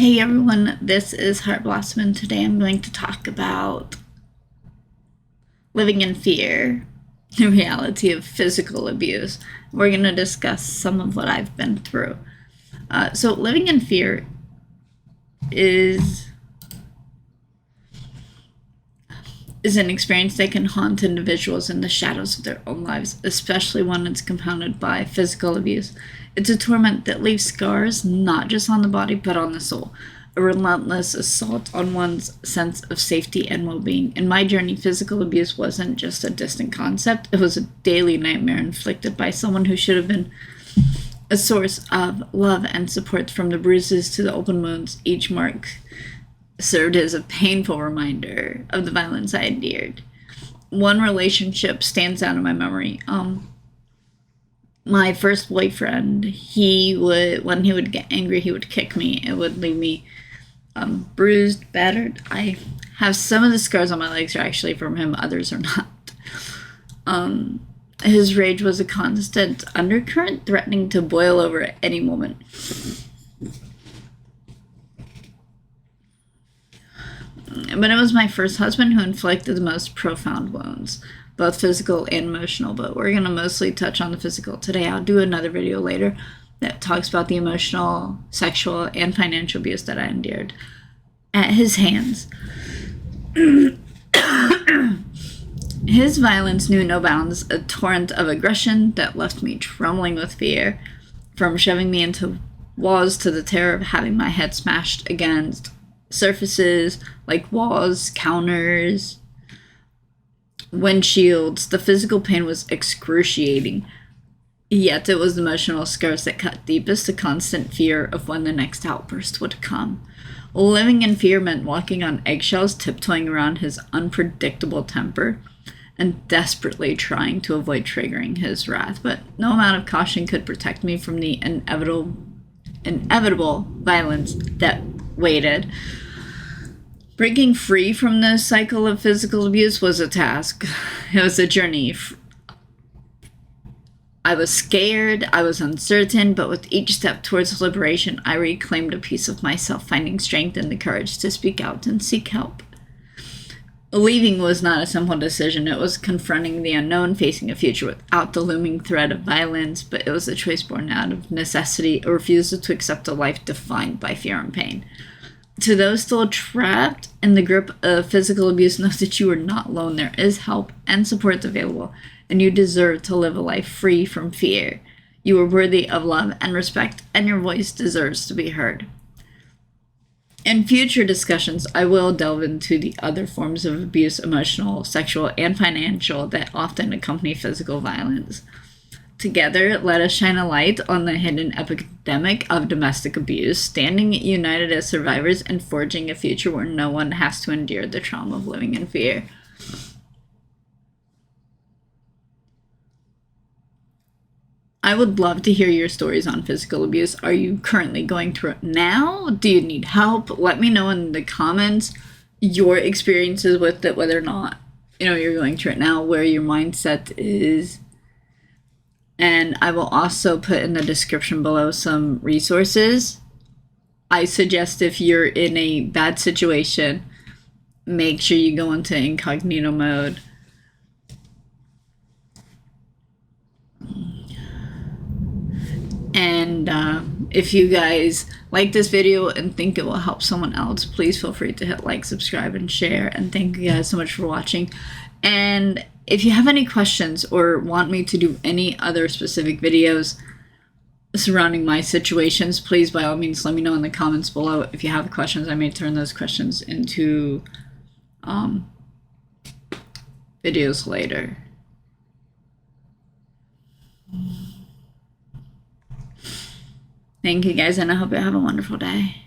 Hey everyone, this is Heart Blossom, and today I'm going to talk about living in fear, the reality of physical abuse. We're going to discuss some of what I've been through. So living in fear is an experience that can haunt individuals in the shadows of their own lives, especially when it's compounded by physical abuse. It's a torment that leaves scars not just on the body but on the soul, a relentless assault on one's sense of safety and well-being. In my journey, physical abuse wasn't just a distant concept, it was a daily nightmare inflicted by someone who should have been a source of love and support. From the bruises to the open wounds, each mark served as a painful reminder of the violence I endured. One relationship stands out in my memory. My first boyfriend, when he would get angry, he would kick me. It would leave me bruised, battered. I have some of the scars on my legs are actually from him, others are not. His rage was a constant undercurrent, threatening to boil over at any moment. But it was my first husband who inflicted the most profound wounds, both physical and emotional, but we're going to mostly touch on the physical today. I'll do another video later that talks about the emotional, sexual, and financial abuse that I endured at his hands. His violence knew no bounds, a torrent of aggression that left me trembling with fear, from shoving me into walls to the terror of having my head smashed against surfaces like walls, counters, windshields. The physical pain was excruciating, yet it was the emotional scars that cut deepest, the constant fear of when the next outburst would come. Living in fear meant walking on eggshells, tiptoeing around his unpredictable temper, and desperately trying to avoid triggering his wrath. But no amount of caution could protect me from the inevitable violence that waited. Breaking free from this cycle of physical abuse was a task. It was a journey. I was scared, I was uncertain, but with each step towards liberation, I reclaimed a piece of myself, finding strength and the courage to speak out and seek help. Leaving was not a simple decision. It was confronting the unknown, facing a future without the looming threat of violence, but it was a choice born out of necessity, a refusal to accept a life defined by fear and pain. To those still trapped in the grip of physical abuse, know that you are not alone. There is help and support available, and you deserve to live a life free from fear. You are worthy of love and respect, and your voice deserves to be heard. In future discussions, I will delve into the other forms of abuse, emotional, sexual, and financial, that often accompany physical violence. Together, let us shine a light on the hidden epidemic of domestic abuse, standing united as survivors and forging a future where no one has to endure the trauma of living in fear. I would love to hear your stories on physical abuse. Are you currently going through it now? Do you need help? Let me know in the comments your experiences with it, whether or not you're going through it now, where your mindset is. And I will also put in the description below some resources. I suggest if you're in a bad situation, make sure you go into incognito mode. And if you guys like this video and think it will help someone else, please feel free to hit like, subscribe, and share. And thank you guys so much for watching. And if you have any questions or want me to do any other specific videos surrounding my situations, please by all means let me know in the comments below. If you have questions, I may turn those questions into videos later. Thank you guys, and I hope you have a wonderful day.